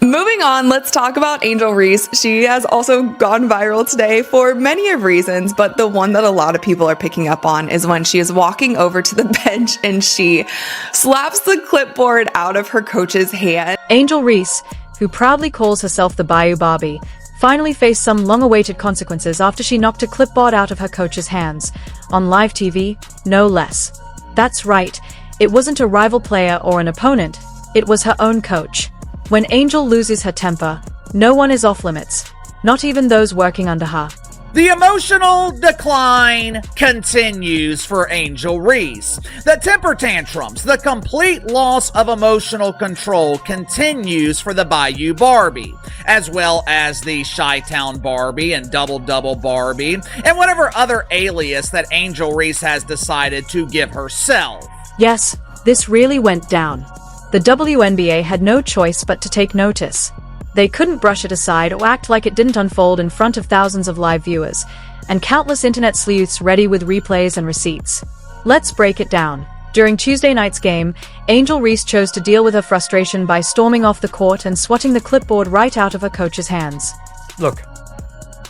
Moving on, let's talk about Angel Reese. She has also gone viral today for many of reasons, but the one that a lot of people are picking up on is when she is walking over to the bench and she slaps the clipboard out of her coach's hand. Angel Reese, who proudly calls herself the Bayou Barbie, finally faced some long-awaited consequences after she knocked a clipboard out of her coach's hands. On live TV, no less. That's right, it wasn't a rival player or an opponent, it was her own coach. When Angel loses her temper, no one is off limits, not even those working under her. The emotional decline continues for Angel Reese. The temper tantrums, the complete loss of emotional control continues for the Bayou Barbie, as well as the Chi-Town Barbie and Double Barbie, and whatever other alias that Angel Reese has decided to give herself. Yes, this really went down. The WNBA had no choice but to take notice. They couldn't brush it aside or act like it didn't unfold in front of thousands of live viewers, and countless internet sleuths ready with replays and receipts. Let's break it down. During Tuesday night's game, Angel Reese chose to deal with her frustration by storming off the court and swatting the clipboard right out of her coach's hands. Look,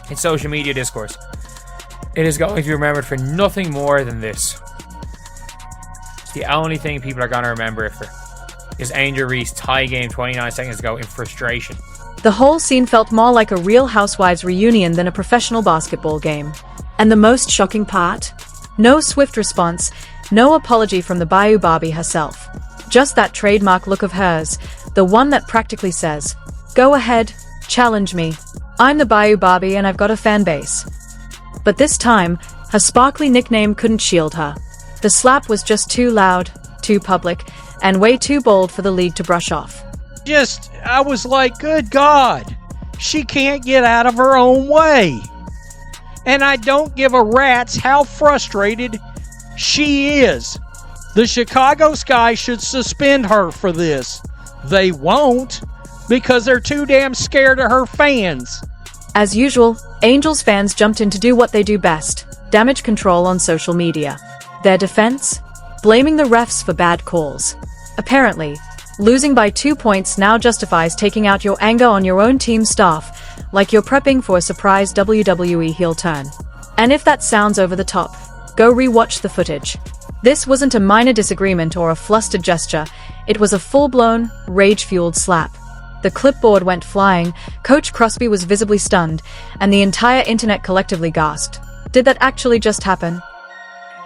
in social media discourse, it is going to be remembered for nothing more than this. It's the only thing people are going to remember it for. Is Angel Reese tie game 29 seconds ago in frustration. The whole scene felt more like a Real Housewives reunion than a professional basketball game. And the most shocking part? No swift response, no apology from the Bayou Barbie herself. Just that trademark look of hers, the one that practically says, "Go ahead, challenge me. I'm the Bayou Barbie and I've got a fan base." But this time, her sparkly nickname couldn't shield her. The slap was just too loud, too public, and way too bold for the league to brush off. I was like, good God, she can't get out of her own way. And I don't give a rat's how frustrated she is. The Chicago Sky should suspend her for this. They won't, because they're too damn scared of her fans. As usual, Angels fans jumped in to do what they do best, damage control on social media. Their defense? Blaming the refs for bad calls. Apparently, losing by 2 points now justifies taking out your anger on your own team staff, like you're prepping for a surprise WWE heel turn. And if that sounds over the top, go re-watch the footage. This wasn't a minor disagreement or a flustered gesture, it was a full-blown, rage-fueled slap. The clipboard went flying, Coach Crosby was visibly stunned, and the entire internet collectively gasped. Did that actually just happen?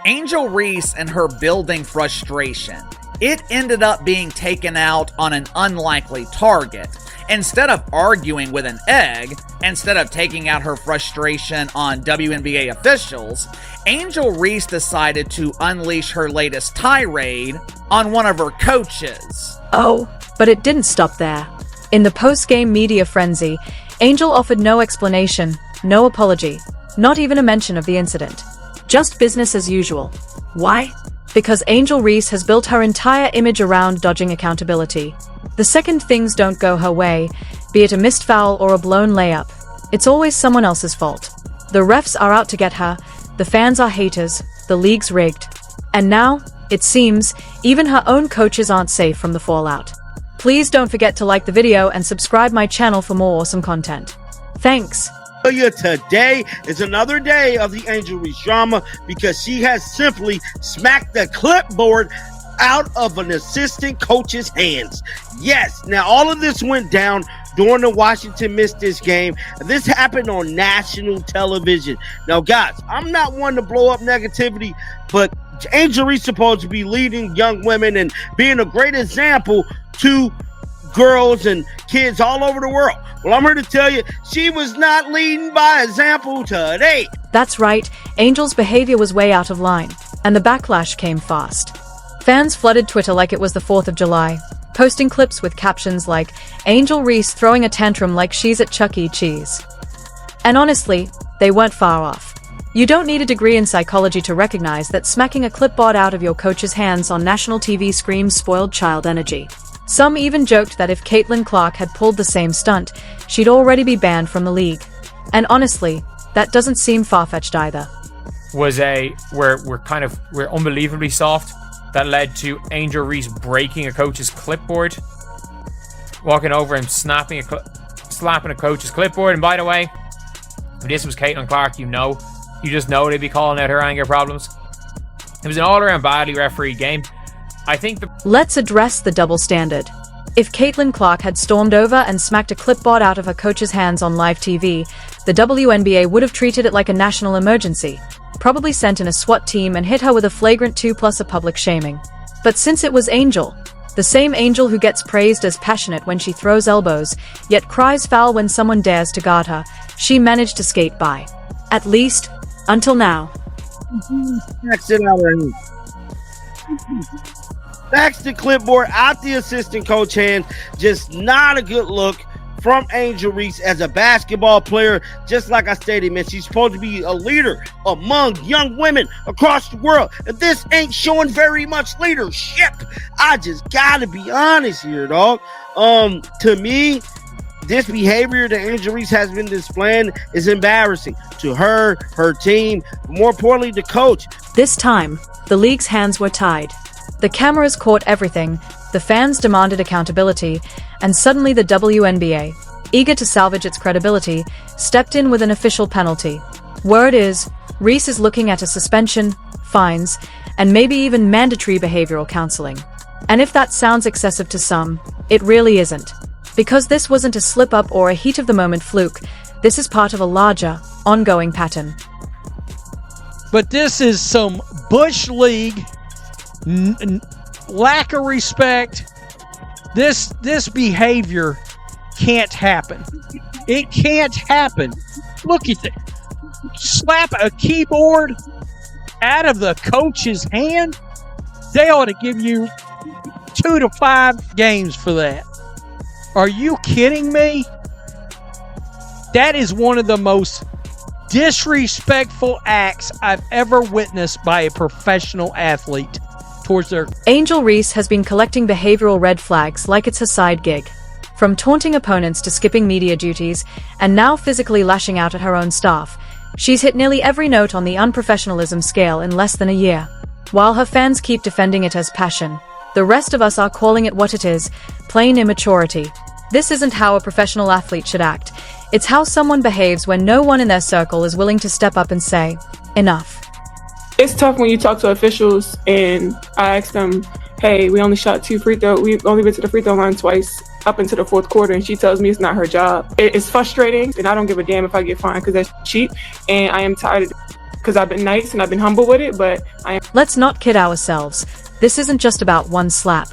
Angel Reese and her building frustration. It ended up being taken out on an unlikely target. Instead of arguing with an egg, instead of taking out her frustration on WNBA officials, Angel Reese decided to unleash her latest tirade on one of her coaches. Oh, but it didn't stop there. In the post-game media frenzy, Angel offered no explanation, no apology, not even a mention of the incident. Just business as usual. Why? Because Angel Reese has built her entire image around dodging accountability. The second things don't go her way, be it a missed foul or a blown layup, it's always someone else's fault. The refs are out to get her, the fans are haters, the league's rigged. And now, it seems, even her own coaches aren't safe from the fallout. Please don't forget to like the video and subscribe my channel for more awesome content. Thanks. Today is another day of the Angel Reese drama because she has simply smacked the clipboard out of an assistant coach's hands. Yes, now all of this went down during the Washington Mystics game. This happened on national television. Now, guys, I'm not one to blow up negativity, but Angel Reese is supposed to be leading young women and being a great example to girls and kids all over the world. Well, I'm here to tell you, she was not leading by example today. That's right, Angel's behavior was way out of line, and the backlash came fast. Fans flooded Twitter like it was the 4th of July, posting clips with captions like, "Angel Reese throwing a tantrum like she's at Chuck E. Cheese." And honestly, they weren't far off. You don't need a degree in psychology to recognize that smacking a clipboard out of your coach's hands on national TV screams spoiled child energy. Some even joked that if Caitlin Clark had pulled the same stunt, she'd already be banned from the league. And honestly, that doesn't seem far-fetched either. We're unbelievably soft. That led to Angel Reese breaking a coach's clipboard. walking over and slapping a coach's clipboard. And by the way, if this was Caitlin Clark, you just know they'd be calling out her anger problems. It was an all-around badly refereed game. I think Let's address the double standard. If Caitlin Clark had stormed over and smacked a clipboard out of her coach's hands on live TV, the WNBA would have treated it like a national emergency, probably sent in a SWAT team and hit her with a flagrant 2 plus a public shaming. But since it was Angel, the same Angel who gets praised as passionate when she throws elbows, yet cries foul when someone dares to guard her, she managed to skate by. At least, until now. Backs the clipboard out the assistant coach hand. Just not a good look from Angel Reese as a basketball player. Just like I stated, man, she's supposed to be a leader among young women across the world. And this ain't showing very much leadership. I just gotta be honest here, dog. To me, this behavior that Angel Reese has been displaying is embarrassing to her, her team, but more importantly, the coach. This time, the league's hands were tied. The cameras caught everything, the fans demanded accountability, and suddenly the WNBA, eager to salvage its credibility, stepped in with an official penalty. Word is, Reese is looking at a suspension, fines, and maybe even mandatory behavioral counseling. And if that sounds excessive to some, it really isn't. Because this wasn't a slip-up or a heat-of-the-moment fluke, this is part of a larger, ongoing pattern. But this is some Bush League lack of respect. This behavior can't happen. It can't happen. Look at that. Slap a keyboard out of the coach's hand. They ought to give you 2 to 5 games for that. Are you kidding me? That is one of the most disrespectful acts I've ever witnessed by a professional athlete towards their... Angel Reese has been collecting behavioral red flags like it's her side gig. From taunting opponents to skipping media duties, and now physically lashing out at her own staff, she's hit nearly every note on the unprofessionalism scale in less than a year. While her fans keep defending it as passion, the rest of us are calling it what it is, plain immaturity. This isn't how a professional athlete should act. It's how someone behaves when no one in their circle is willing to step up and say, enough. It's tough when you talk to officials and I ask them, hey, we only shot 2 free throws. We've only been to the free throw line twice up into the 4th quarter, and she tells me it's not her job. It's frustrating, and I don't give a damn if I get fined because that's cheap, and I am tired of it because I've been nice and I've been humble with it, but I am... Let's not kid ourselves. This isn't just about one slap.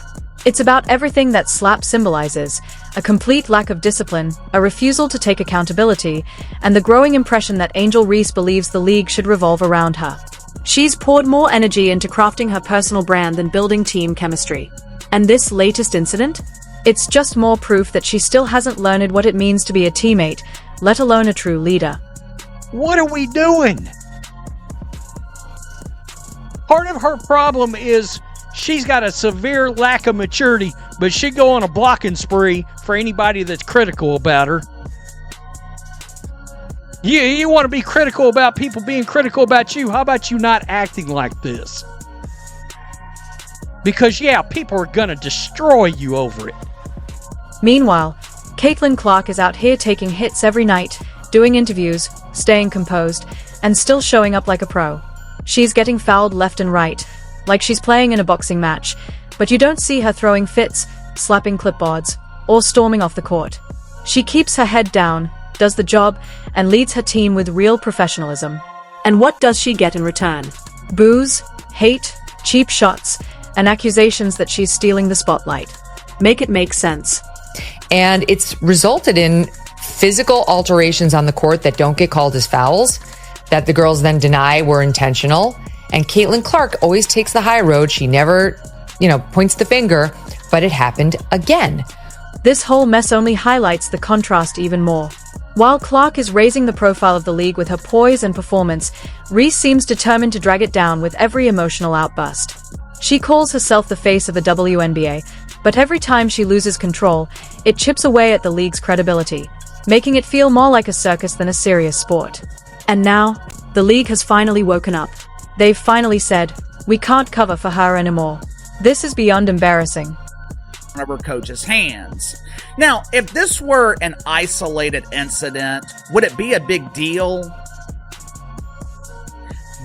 It's about everything that SLAPS symbolizes, a complete lack of discipline, a refusal to take accountability, and the growing impression that Angel Reese believes the league should revolve around her. She's poured more energy into crafting her personal brand than building team chemistry. And this latest incident? It's just more proof that she still hasn't learned what it means to be a teammate, let alone a true leader. What are we doing? Part of her problem is she's got a severe lack of maturity, but she'd go on a blocking spree for anybody that's critical about her. You want to be critical about people being critical about you. How about you not acting like this? Because, yeah, people are going to destroy you over it. Meanwhile, Caitlin Clark is out here taking hits every night, doing interviews, staying composed, and still showing up like a pro. She's getting fouled left and right, like she's playing in a boxing match, but you don't see her throwing fits, slapping clipboards, or storming off the court. She keeps her head down, does the job, and leads her team with real professionalism. And what does she get in return? Boos, hate, cheap shots, and accusations that she's stealing the spotlight. Make it make sense. And it's resulted in physical alterations on the court that don't get called as fouls, that the girls then deny were intentional. And Caitlin Clark always takes the high road. She never, points the finger, but it happened again. This whole mess only highlights the contrast even more. While Clark is raising the profile of the league with her poise and performance, Reese seems determined to drag it down with every emotional outburst. She calls herself the face of the WNBA, but every time she loses control, it chips away at the league's credibility, making it feel more like a circus than a serious sport. And now, the league has finally woken up. They've finally said, we can't cover for her anymore. This is beyond embarrassing. of her coach's hands. Now, if this were an isolated incident, would it be a big deal?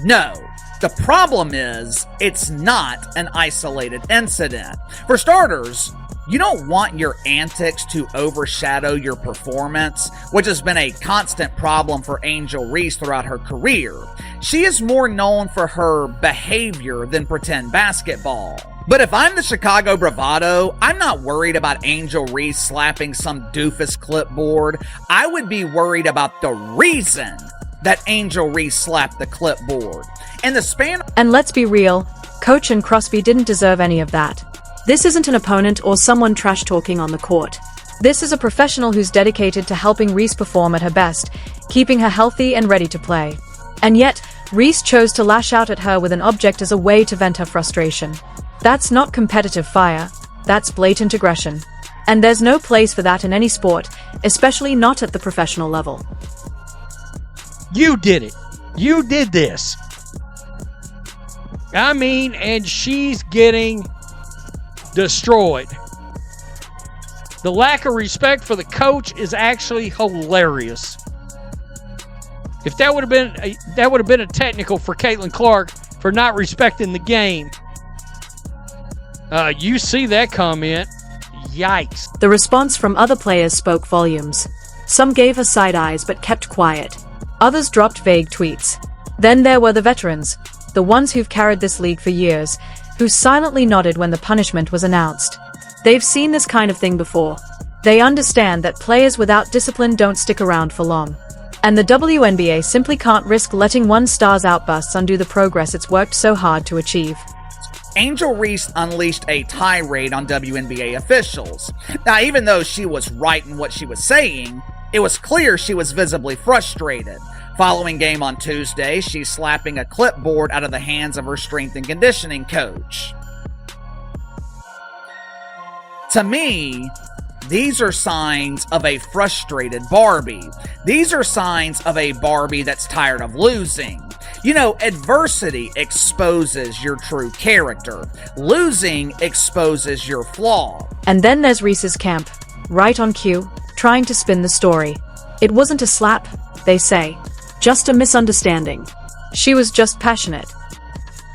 No. The problem is, it's not an isolated incident. For starters, you don't want your antics to overshadow your performance, which has been a constant problem for Angel Reese throughout her career. She is more known for her behavior than pretend basketball. But if I'm the Chicago Bravado, I'm not worried about Angel Reese slapping some doofus clipboard. I would be worried about the reason that Angel Reese slapped the clipboard. And the span. And let's be real, Coach and Crosby didn't deserve any of that. This isn't an opponent or someone trash-talking on the court. This is a professional who's dedicated to helping Reese perform at her best, keeping her healthy and ready to play. And yet, Reese chose to lash out at her with an object as a way to vent her frustration. That's not competitive fire, that's blatant aggression. And there's no place for that in any sport, especially not at the professional level. You did it. You did this. I mean, and she's getting destroyed. The lack of respect for the coach is actually hilarious. If that would have been a technical for Caitlin Clark for not respecting the game. You see that comment. Yikes. The response from other players spoke volumes. Some gave her side eyes but kept quiet. Others dropped vague tweets. Then there were the veterans, the ones who've carried this league for years, who silently nodded when the punishment was announced. They've seen this kind of thing before. They understand that players without discipline don't stick around for long. And the WNBA simply can't risk letting one star's outbursts undo the progress it's worked so hard to achieve. Angel Reese unleashed a tirade on WNBA officials. Now, even though she was right in what she was saying, it was clear she was visibly frustrated. Following game on Tuesday, she's slapping a clipboard out of the hands of her strength and conditioning coach. To me, these are signs of a frustrated Barbie. These are signs of a Barbie that's tired of losing. You know, adversity exposes your true character. Losing exposes your flaw. And then there's Reese's camp, right on cue, trying to spin the story. It wasn't a slap, they say. Just a misunderstanding. She was just passionate.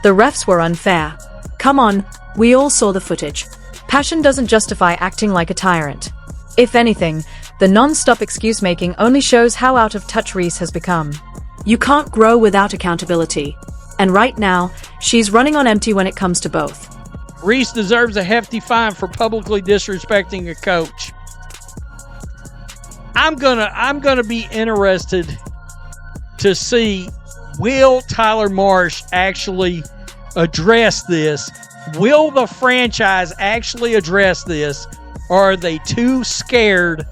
The refs were unfair. Come on, we all saw the footage. Passion doesn't justify acting like a tyrant. If anything, the non-stop excuse-making only shows how out of touch Reese has become. You can't grow without accountability. And right now, she's running on empty when it comes to both. Reese deserves a hefty fine for publicly disrespecting a coach. I'm gonna be interested to see, will Tyler Marsh actually address this? Will the franchise actually address this? Or are they too scared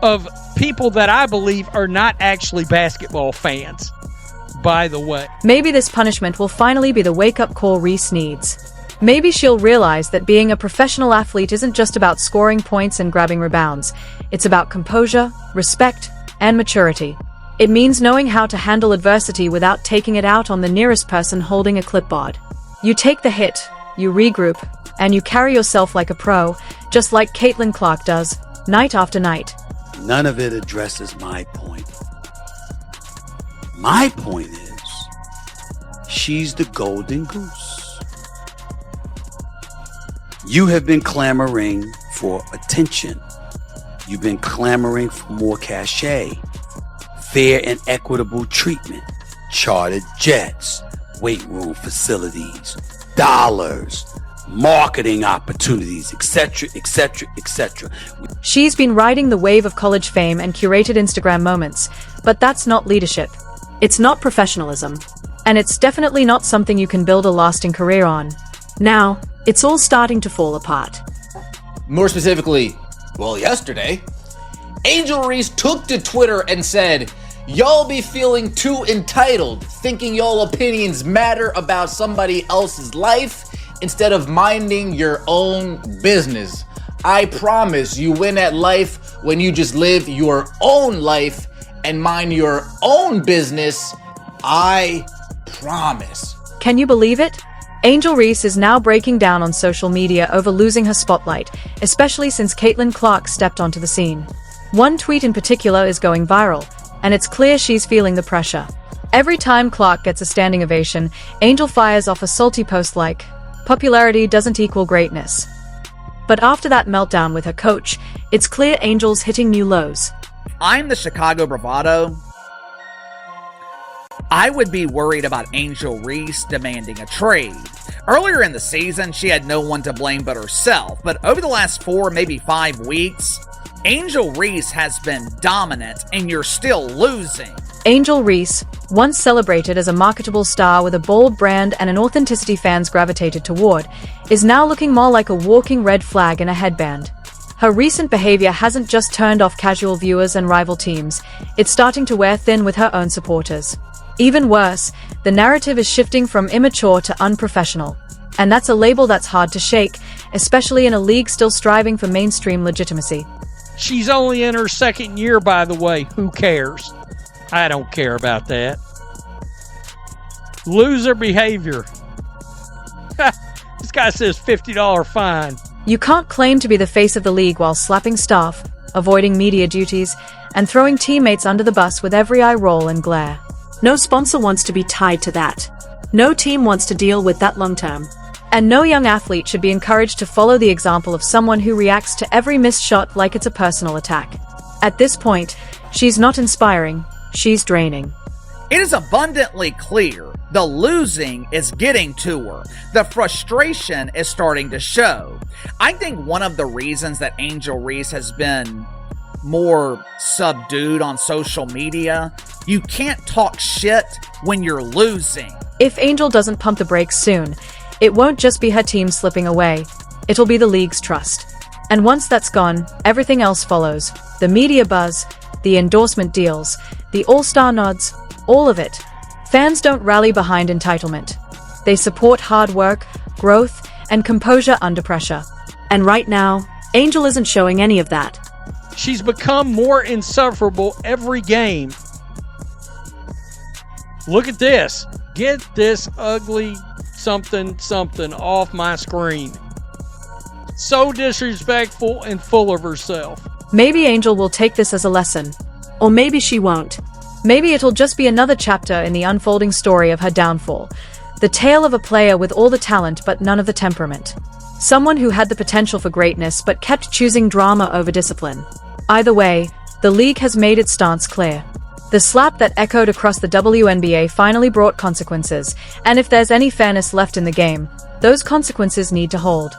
of people that I believe are not actually basketball fans, by the way? Maybe this punishment will finally be the wake-up call Reese needs. Maybe she'll realize that being a professional athlete isn't just about scoring points and grabbing rebounds. It's about composure, respect, and maturity. It means knowing how to handle adversity without taking it out on the nearest person holding a clipboard. You take the hit, you regroup, and you carry yourself like a pro, just like Caitlin Clark does, night after night. None of it addresses my point. My point is, she's the golden goose. You have been clamoring for attention. You've been clamoring for more cachet, fair and equitable treatment, chartered jets, weight room facilities, dollars, marketing opportunities, etc., etc., etc. She's been riding the wave of college fame and curated Instagram moments, but that's not leadership. It's not professionalism. And it's definitely not something you can build a lasting career on. Now, it's all starting to fall apart. More specifically, well, yesterday, Angel Reese took to Twitter and said, "Y'all be feeling too entitled, thinking y'all opinions matter about somebody else's life instead of minding your own business. I promise you win at life when you just live your own life and mind your own business. I promise." Can you believe it? Angel Reese is now breaking down on social media over losing her spotlight, especially since Caitlin Clark stepped onto the scene. One tweet in particular is going viral, and it's clear she's feeling the pressure. Every time Clark gets a standing ovation, Angel fires off a salty post like, "Popularity doesn't equal greatness." But after that meltdown with her coach, it's clear Angel's hitting new lows. I'm the Chicago Bravado. I would be worried about Angel Reese demanding a trade. Earlier in the season, she had no one to blame but herself, but over the last 4, maybe 5 weeks, Angel Reese has been dominant and you're still losing. Angel Reese, once celebrated as a marketable star with a bold brand and an authenticity fans gravitated toward, is now looking more like a walking red flag in a headband. Her recent behavior hasn't just turned off casual viewers and rival teams, it's starting to wear thin with her own supporters. Even worse, the narrative is shifting from immature to unprofessional. And that's a label that's hard to shake, especially in a league still striving for mainstream legitimacy. She's only in her second year, by the way. Who cares? I don't care about that. Loser behavior. This guy says $50 fine. You can't claim to be the face of the league while slapping staff, avoiding media duties, and throwing teammates under the bus with every eye roll and glare. No sponsor wants to be tied to that. No team wants to deal with that long term. And no young athlete should be encouraged to follow the example of someone who reacts to every missed shot like it's a personal attack. At this point, she's not inspiring, she's draining. It is abundantly clear the losing is getting to her. The frustration is starting to show. I think one of the reasons that Angel Reese has been more subdued on social media, you can't talk shit when you're losing. If Angel doesn't pump the brakes soon, it won't just be her team slipping away, it'll be the league's trust. And once that's gone, everything else follows. The media buzz, the endorsement deals, the all-star nods, all of it. Fans don't rally behind entitlement. They support hard work, growth, and composure under pressure. And right now, Angel isn't showing any of that. She's become more insufferable every game. Look at this. Get this ugly something off my screen. So disrespectful and full of herself. Maybe Angel will take this as a lesson. Or maybe she won't. Maybe it'll just be another chapter in the unfolding story of her downfall. The tale of a player with all the talent but none of the temperament. Someone who had the potential for greatness but kept choosing drama over discipline. Either way, the league has made its stance clear. The slap that echoed across the WNBA finally brought consequences, and if there's any fairness left in the game, those consequences need to hold.